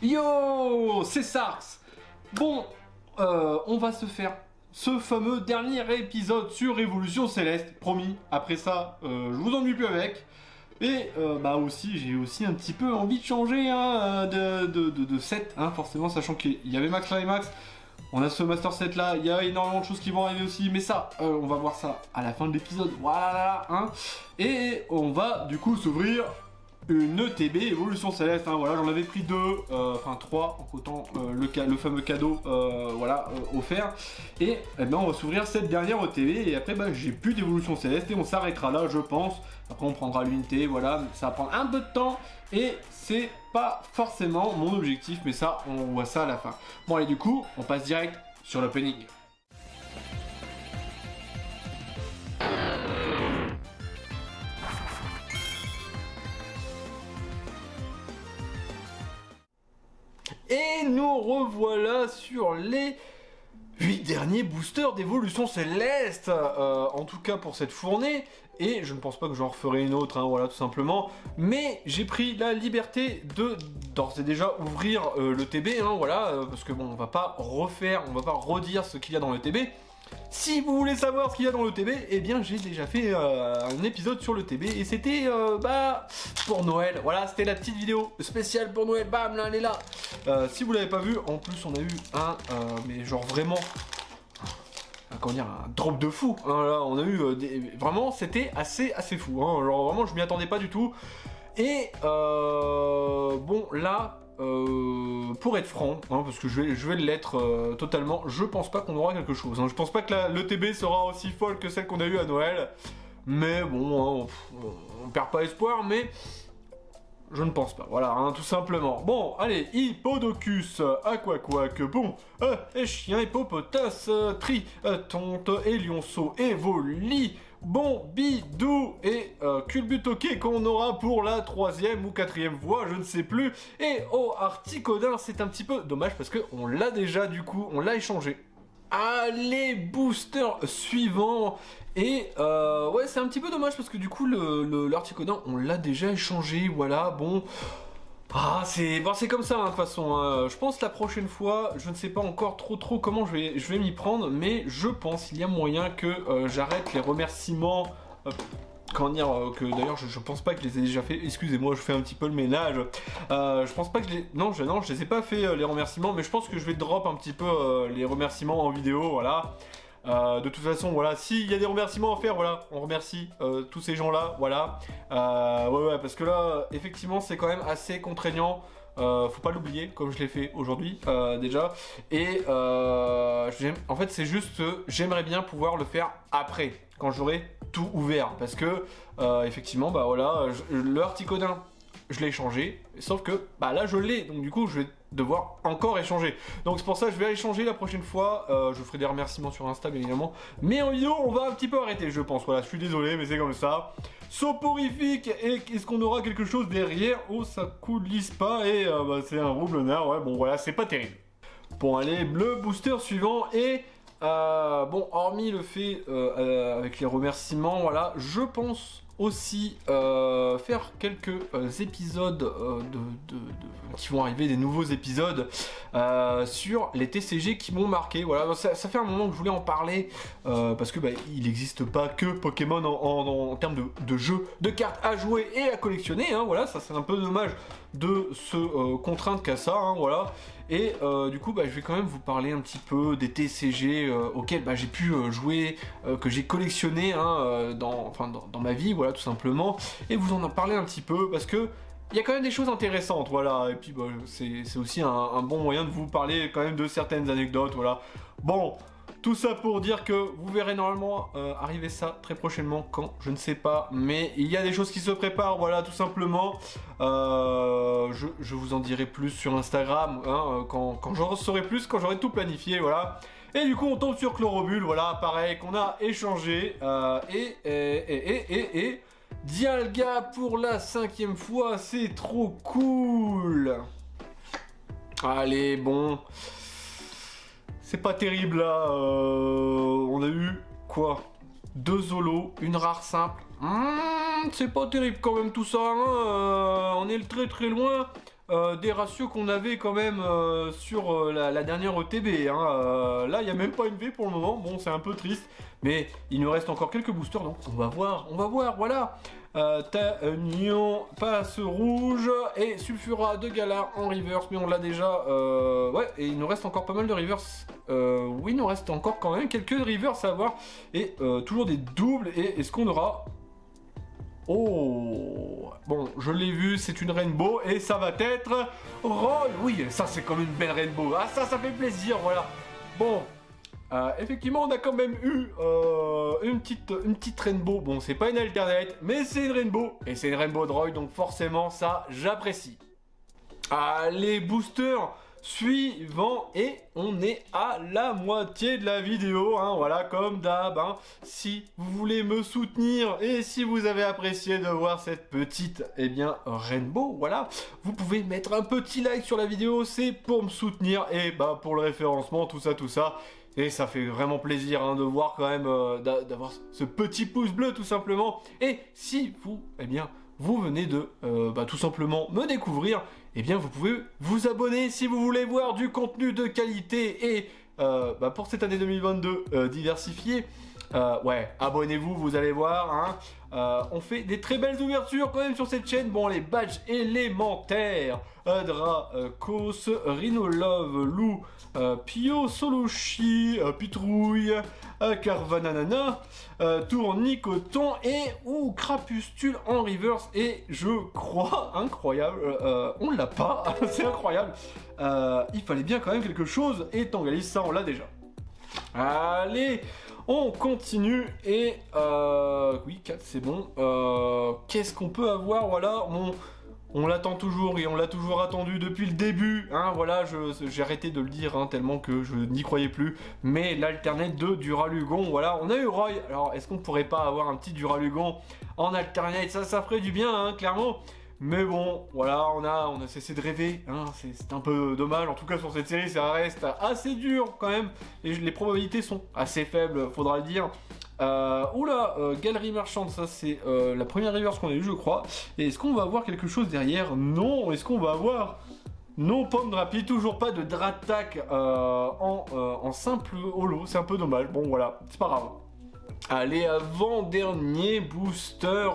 Yo, c'est Sarx. Bon, on va se faire ce fameux dernier épisode sur Révolution Céleste, promis. Après ça, je vous ennuie plus avec. Et bah aussi, j'ai aussi un petit peu envie de changer hein, de set, hein, forcément, sachant qu'il y avait Max Climax. On a ce Master Set là, il y a énormément de choses qui vont arriver aussi, mais ça, on va voir ça à la fin de l'épisode, voilà, hein. Et on va du coup s'ouvrir une ETB Évolution Céleste, hein, voilà, j'en avais pris deux, enfin trois, en comptant le fameux cadeau, voilà, offert. Et eh ben, on va s'ouvrir cette dernière ETB, et après, bah, j'ai plus d'Évolution Céleste, et on s'arrêtera là, je pense. Après, on prendra l'unité, voilà, ça va prendre un peu de temps, et c'est pas forcément mon objectif, mais ça, on voit ça à la fin. Bon, allez, du coup, on passe direct sur l'opening. Et nous revoilà sur les 8 derniers boosters d'Évolution Céleste, en tout cas pour cette fournée, et je ne pense pas que j'en referai une autre, hein, voilà, tout simplement, mais j'ai pris la liberté de d'ores et déjà ouvrir le TB, hein, voilà, parce que bon, on va pas redire ce qu'il y a dans le TB. Si vous voulez savoir ce qu'il y a dans le TB, eh bien j'ai déjà fait un épisode sur le TB et c'était bah pour Noël. Voilà, c'était la petite vidéo spéciale pour Noël. Bam, là elle est là. Si vous l'avez pas vu, en plus on a eu un, mais genre vraiment, comment dire, un drop de fou. Hein, là, on a eu vraiment, c'était assez fou. Hein, genre vraiment, je m'y attendais pas du tout. Et bon là. Pour être franc, hein, parce que je vais l'être totalement, je pense pas qu'on aura quelque chose. Hein. Je pense pas que l'ETB sera aussi folle que celle qu'on a eue à Noël. Mais bon, hein, on perd pas espoir, mais je ne pense pas. Voilà, hein, tout simplement. Bon, allez, Hippodocus, Aquaquac, bon, chien, Hippopotas, Tritonte, Lionceau, Evoli, bon, Bidou et Culbutoquet qu'on aura pour la 3e ou 4e voie, je ne sais plus. Et Articodin, c'est un petit peu dommage parce qu'on l'a déjà du coup, on l'a échangé. Allez, booster suivant. Et ouais, c'est un petit peu dommage parce que du coup, l'Articodin, on l'a déjà échangé, voilà, bon. Ah, c'est comme ça, hein, de toute façon. Hein. Je pense la prochaine fois, je ne sais pas encore trop comment je vais m'y prendre, mais je pense qu'il y a moyen que j'arrête les remerciements. Comment dire que d'ailleurs je pense pas que je les ai déjà fait. Excusez-moi, je fais un petit peu le ménage. Je pense pas que je les ai pas fait les remerciements, mais je pense que je vais drop un petit peu les remerciements en vidéo, voilà. De toute façon, voilà, s'il y a des remerciements à faire, voilà, on remercie tous ces gens-là, voilà. Ouais, parce que là, effectivement, c'est quand même assez contraignant. Faut pas l'oublier, comme je l'ai fait aujourd'hui déjà. Et en fait, c'est juste que j'aimerais bien pouvoir le faire après, quand j'aurai tout ouvert, parce que effectivement, bah voilà, le Articodin, je l'ai échangé, sauf que bah là je l'ai, donc du coup je vais devoir encore échanger. Donc c'est pour ça que je vais échanger la prochaine fois. Je ferai des remerciements sur Insta bien évidemment, mais en vidéo on va un petit peu arrêter, je pense. Voilà, je suis désolé, mais c'est comme ça. Soporifique, et est-ce qu'on aura quelque chose derrière? Oh, ça coulisse pas, et bah, c'est un roublonnard, ouais, bon voilà, c'est pas terrible. Bon allez, le booster suivant, et bon, hormis le fait avec les remerciements, voilà, je pense aussi faire quelques épisodes qui vont arriver, des nouveaux épisodes sur les TCG qui m'ont marqué. Voilà, ça fait un moment que je voulais en parler parce que bah, il n'existe pas que Pokémon en termes de jeux, de cartes à jouer et à collectionner. Hein, voilà, ça c'est un peu dommage de se contraindre qu'à ça. Hein, voilà. Et du coup, bah, je vais quand même vous parler un petit peu des TCG auxquels bah, j'ai pu jouer, que j'ai collectionné hein, dans ma vie, voilà, tout simplement. Et vous en parler un petit peu parce que il y a quand même des choses intéressantes, voilà. Et puis bah, c'est aussi un bon moyen de vous parler quand même de certaines anecdotes, voilà. Bon. Tout ça pour dire que vous verrez normalement arriver ça très prochainement, quand, je ne sais pas, mais il y a des choses qui se préparent, voilà, tout simplement. Je vous en dirai plus sur Instagram, hein, quand j'en saurai plus, quand j'aurai tout planifié, voilà. Et du coup, on tombe sur Chlorobule, voilà, pareil, qu'on a échangé, et Dialga pour la 5e fois, c'est trop cool. Allez, bon... C'est pas terrible là, on a eu quoi, 2 Zolos, une rare simple, c'est pas terrible quand même tout ça, hein, on est très loin des ratios qu'on avait quand même sur la dernière ETB. Hein. Là, il n'y a même pas une V pour le moment. Bon, c'est un peu triste. Mais il nous reste encore quelques boosters. Donc, on va voir, voilà. Tanion, passe rouge et Sulfura de Galar en reverse. Mais on l'a déjà. Ouais, et il nous reste encore pas mal de reverse. Oui, il nous reste encore quand même quelques reverse à avoir. Et toujours des doubles. Et est-ce qu'on aura... Oh, bon, je l'ai vu, c'est une rainbow et ça va être Roy. Oui, ça c'est comme une belle rainbow. Ah, ça fait plaisir, voilà. Bon, effectivement, on a quand même eu une petite rainbow. Bon, c'est pas une alternate, mais c'est une rainbow. Et c'est une rainbow de Roy, donc forcément, ça, j'apprécie. Allez, booster suivant et on est à la moitié de la vidéo, hein, voilà, comme d'hab, hein. Si vous voulez me soutenir et si vous avez apprécié de voir cette petite, eh bien, rainbow, voilà, vous pouvez mettre un petit like sur la vidéo, c'est pour me soutenir et bah pour le référencement, tout ça. Et ça fait vraiment plaisir hein, de voir quand même, d'avoir ce petit pouce bleu tout simplement. Et si vous, eh bien, vous venez de tout simplement me découvrir, eh bien vous pouvez vous abonner si vous voulez voir du contenu de qualité et pour cette année 2022 diversifiée. Ouais, abonnez-vous, vous allez voir. Hein. On fait des très belles ouvertures quand même sur cette chaîne. Bon, les badges élémentaires. Dracos, Rhinolove, Lou, Pio, Solushi, Pitrouille, Carvananana, Tournicoton et Crapustule en reverse. Et je crois, incroyable, on l'a pas, c'est incroyable. Il fallait bien quand même quelque chose. Et Tangalis, ça on l'a déjà. Allez, on continue et oui 4 c'est bon. Qu'est-ce qu'on peut avoir? Voilà, on l'attend toujours et on l'a toujours attendu depuis le début. Hein, voilà, j'ai arrêté de le dire hein, tellement que je n'y croyais plus. Mais l'alternate de Duralugon, voilà, on a eu Roy. Alors est-ce qu'on pourrait pas avoir un petit Duralugon en alternate? Ça ferait du bien, hein, clairement. Mais bon, voilà, on a cessé de rêver, hein, c'est un peu dommage, en tout cas sur cette série ça reste assez dur quand même, les probabilités sont assez faibles, faudra le dire. Galerie marchande, ça c'est la première reverse qu'on a eu je crois, et est-ce qu'on va avoir quelque chose derrière? Non, est-ce qu'on va avoir... Non, pomme drapi, toujours pas de Dratak en simple holo, c'est un peu dommage, bon voilà, c'est pas grave. Allez, avant-dernier booster...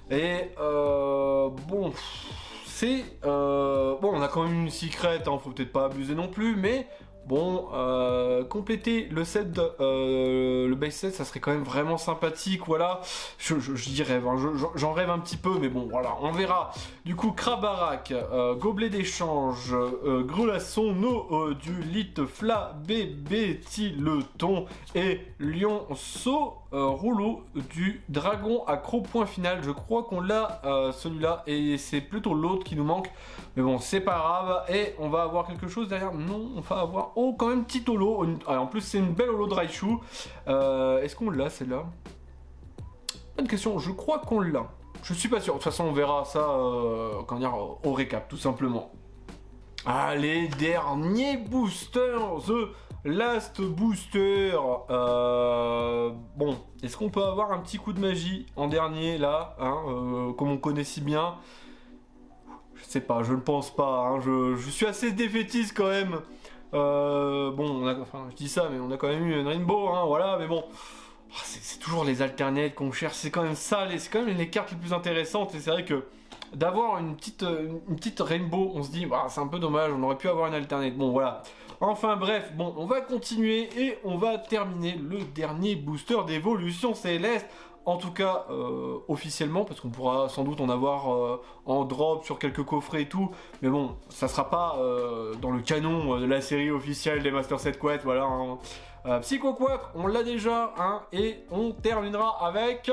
Et bon, c'est bon, on a quand même une secret, hein, faut peut-être pas abuser non plus, mais bon, compléter le set, le base set, ça serait quand même vraiment sympathique, voilà. J'y rêve, hein, j'en rêve un petit peu, mais bon, voilà, on verra. Du coup, Krabarak, Gobelet d'échange, Grelasson, Nodulite, Fla, Bébé, Tileton et Lionceau. Rouleau du dragon accro point final, je crois qu'on l'a celui-là et c'est plutôt l'autre qui nous manque, mais bon c'est pas grave. Et on va avoir quelque chose derrière, non on va avoir quand même petit holo. En plus c'est une belle holo de Raichu. Est-ce qu'on l'a celle-là? Bonne question, je crois qu'on l'a, je suis pas sûr, de toute façon on verra ça quand dire, au récap tout simplement. Allez, dernier booster, The Last Booster. Bon, est-ce qu'on peut avoir un petit coup de magie en dernier là, hein, comme on connaît si bien? Je sais pas, je ne pense pas, hein, je suis assez défaitiste quand même. Bon, je dis ça, mais on a quand même eu une Rainbow, hein, voilà, mais bon. C'est toujours les alternates qu'on cherche, c'est quand même ça, c'est quand même les cartes les plus intéressantes, et c'est vrai que d'avoir une petite Rainbow, on se dit, bah, c'est un peu dommage, on aurait pu avoir une alternate, bon voilà. Enfin bref, bon, on va continuer et on va terminer le dernier booster d'évolution céleste. En tout cas, officiellement, parce qu'on pourra sans doute en avoir en drop sur quelques coffrets et tout. Mais bon, ça sera pas dans le canon de la série officielle des Master Set Quest, voilà. Hein. Psycho Quack, on l'a déjà, hein, et on terminera avec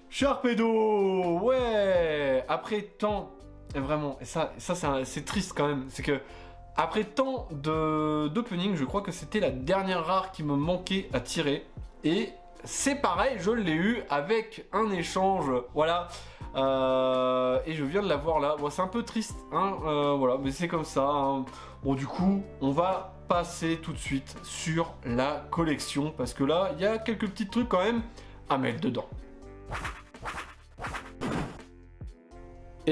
Sharpedo. Ouais, après tant, vraiment, et ça c'est triste quand même, c'est que après tant d'opening, je crois que c'était la dernière rare qui me manquait à tirer. Et c'est pareil, je l'ai eu avec un échange, voilà. Et je viens de l'avoir là. Bon, c'est un peu triste, hein, voilà, mais c'est comme ça. Hein. Bon, du coup, on va passer tout de suite sur la collection, parce que là, il y a quelques petits trucs quand même à mettre dedans.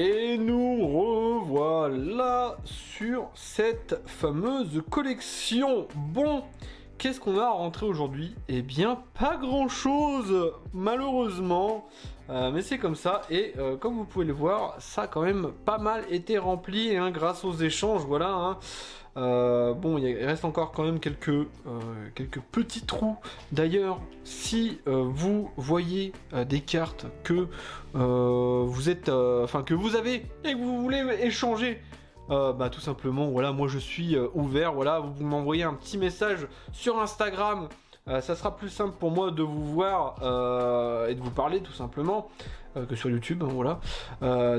Et nous revoilà sur cette fameuse collection. Bon, qu'est-ce qu'on a rentré aujourd'hui? Eh bien, pas grand-chose, malheureusement. Mais c'est comme ça, et comme vous pouvez le voir, ça a quand même pas mal été rempli hein, grâce aux échanges, voilà. Hein. Bon, il reste encore quand même quelques petits trous. D'ailleurs, si vous voyez des cartes que vous êtes, que vous avez et que vous voulez échanger, bah tout simplement, voilà, moi je suis ouvert. Voilà, vous m'envoyez un petit message sur Instagram. Ça sera plus simple pour moi de vous voir et de vous parler tout simplement que sur YouTube, hein, voilà.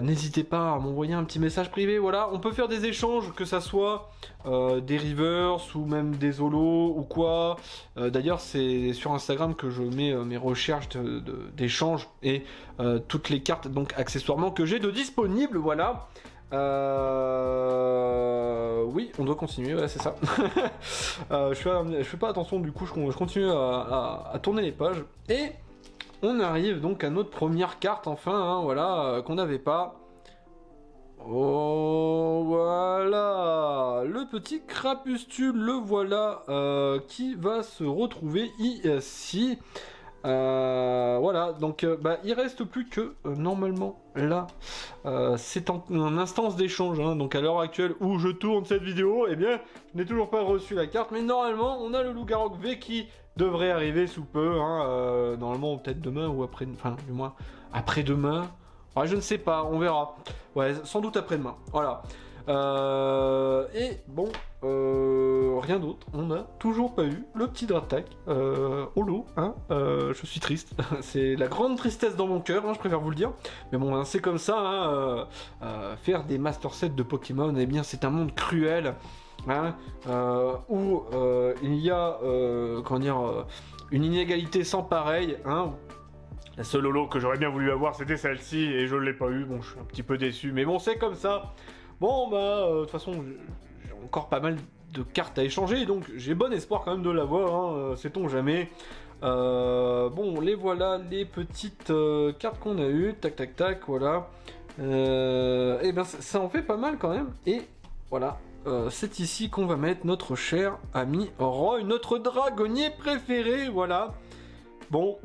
N'hésitez pas à m'envoyer un petit message privé, voilà. On peut faire des échanges, que ça soit des rivers ou même des holos ou quoi. D'ailleurs, c'est sur Instagram que je mets mes recherches d'échanges et toutes les cartes, donc accessoirement, que j'ai de disponibles, voilà. Oui, on doit continuer, voilà, c'est ça. Je fais pas attention, du coup, je continue à tourner les pages. Et on arrive donc à notre première carte, enfin, hein, voilà, qu'on n'avait pas. Oh, voilà, le petit crapustule, le voilà, qui va se retrouver ici. Voilà, donc il reste plus que normalement là c'est en instance d'échange hein, donc à l'heure actuelle où je tourne cette vidéo, eh bien je n'ai toujours pas reçu la carte, mais normalement on a le Loup-Garou V qui devrait arriver sous peu hein, normalement peut-être demain ou après, enfin du moins après-demain, ouais, je ne sais pas, on verra, ouais, sans doute après-demain, voilà. Et bon, rien d'autre, on n'a toujours pas eu le petit Dratak holo, hein, je suis triste, c'est la grande tristesse dans mon cœur, hein, je préfère vous le dire, mais bon, hein, c'est comme ça, hein, faire des master sets de Pokémon, eh bien c'est un monde cruel, hein, où il y a, comment dire, une inégalité sans pareil, hein. La seule holo que j'aurais bien voulu avoir, c'était celle-ci, et je ne l'ai pas eu, bon, je suis un petit peu déçu, mais bon, c'est comme ça. Bon, de toute façon, j'ai encore pas mal de cartes à échanger, donc j'ai bon espoir quand même de l'avoir, hein, sait-on jamais. Bon, les voilà, les petites cartes qu'on a eues, tac, tac, tac, voilà. Et ben, ça en fait pas mal quand même, et voilà. C'est ici qu'on va mettre notre cher ami Roy, notre dragonnier préféré, voilà. Bon,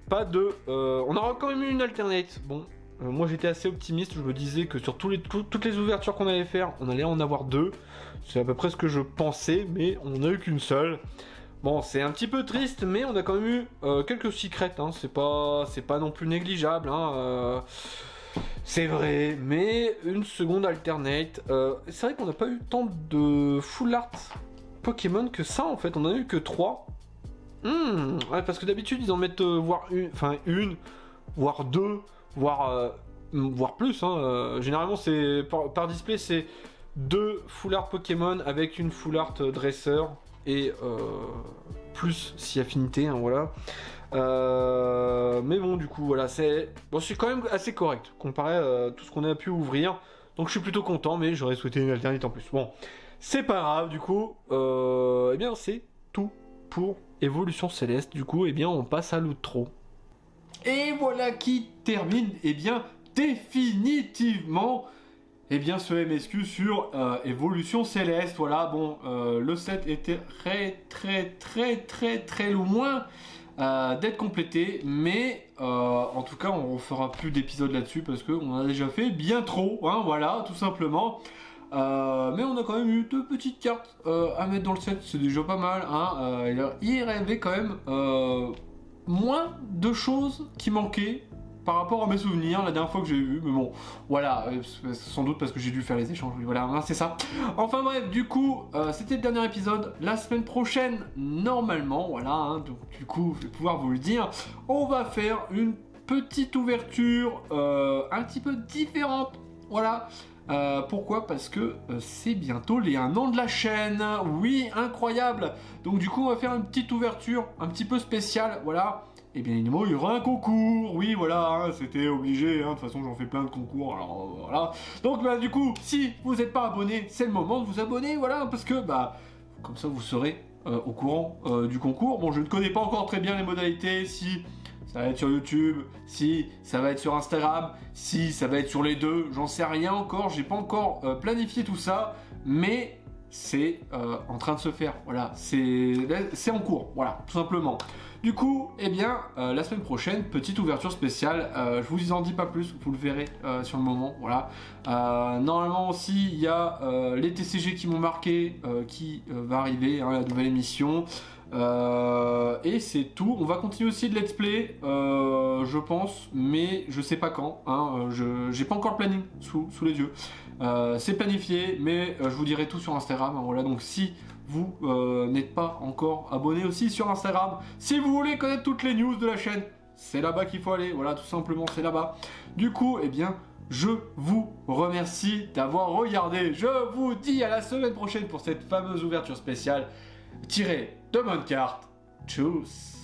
pas de... on aura quand même eu une alternate, bon... moi j'étais assez optimiste, je me disais que sur toutes les ouvertures qu'on allait faire, on allait en avoir 2. C'est à peu près ce que je pensais, mais on n'a eu qu'une seule. Bon, c'est un petit peu triste, mais on a quand même eu quelques secrets, hein. C'est pas non plus négligeable, hein. C'est vrai, mais une seconde alternate. C'est vrai qu'on n'a pas eu tant de full art Pokémon que ça en fait, on en a eu que 3. Ouais, parce que d'habitude ils en mettent voire une, voire 2. Voire plus, hein. Généralement c'est par display c'est 2 full art Pokémon avec une full art dresseur et plus si affinité, hein, voilà. Mais bon, du coup voilà, c'est quand même assez correct comparé à tout ce qu'on a pu ouvrir, donc je suis plutôt content, mais j'aurais souhaité une alternate en plus. Bon, c'est pas grave, du coup eh bien c'est tout pour Évolution Céleste. Du coup, eh bien on passe à l'outro. Et voilà qui termine, eh bien, définitivement, eh bien, ce MSQ sur Évolution Céleste. Voilà, bon, le set était très loin d'être complété, mais en tout cas, on fera plus d'épisodes là-dessus parce qu'on a déjà fait bien trop, hein, voilà, tout simplement. Mais on a quand même eu 2 petites cartes à mettre dans le set, c'est déjà pas mal, hein. Il y avait quand même... moins de choses qui manquaient par rapport à mes souvenirs la dernière fois que j'ai vu, mais bon, voilà, sans doute parce que j'ai dû faire les échanges, voilà, hein, c'est ça. Enfin bref, du coup, c'était le dernier épisode. La semaine prochaine, normalement, voilà, hein, donc du coup, je vais pouvoir vous le dire, on va faire une petite ouverture un petit peu différente, voilà. Pourquoi? Parce que c'est bientôt les 1 an de la chaîne. Oui, incroyable. Donc du coup on va faire une petite ouverture un petit peu spéciale, voilà. Et bien évidemment il y aura un concours. Oui voilà, hein, c'était obligé, hein. De toute façon j'en fais plein de concours, alors voilà. Donc du coup si vous n'êtes pas abonné, c'est le moment de vous abonner, voilà. Parce que comme ça vous serez au courant du concours. Bon, je ne connais pas encore très bien les modalités, si ça va être sur YouTube, si ça va être sur Instagram, si ça va être sur les deux, j'en sais rien encore, j'ai pas encore planifié tout ça, mais c'est en train de se faire, voilà, c'est en cours, voilà, tout simplement. Du coup, eh bien, la semaine prochaine, petite ouverture spéciale, je vous en dis pas plus, vous le verrez sur le moment, voilà. Normalement aussi, il y a les TCG qui m'ont marqué, qui va arriver, hein, la nouvelle émission. Et c'est tout. On va continuer aussi de let's play, je pense, mais je sais pas quand. Hein, j'ai pas encore le planning sous les yeux. C'est planifié, mais je vous dirai tout sur Instagram. Hein, voilà, donc si vous n'êtes pas encore abonné aussi sur Instagram, si vous voulez connaître toutes les news de la chaîne, c'est là-bas qu'il faut aller. Voilà, tout simplement, c'est là-bas. Du coup, eh bien, je vous remercie d'avoir regardé. Je vous dis à la semaine prochaine pour cette fameuse ouverture spéciale. Tirez de bonnes cartes. Tchuss.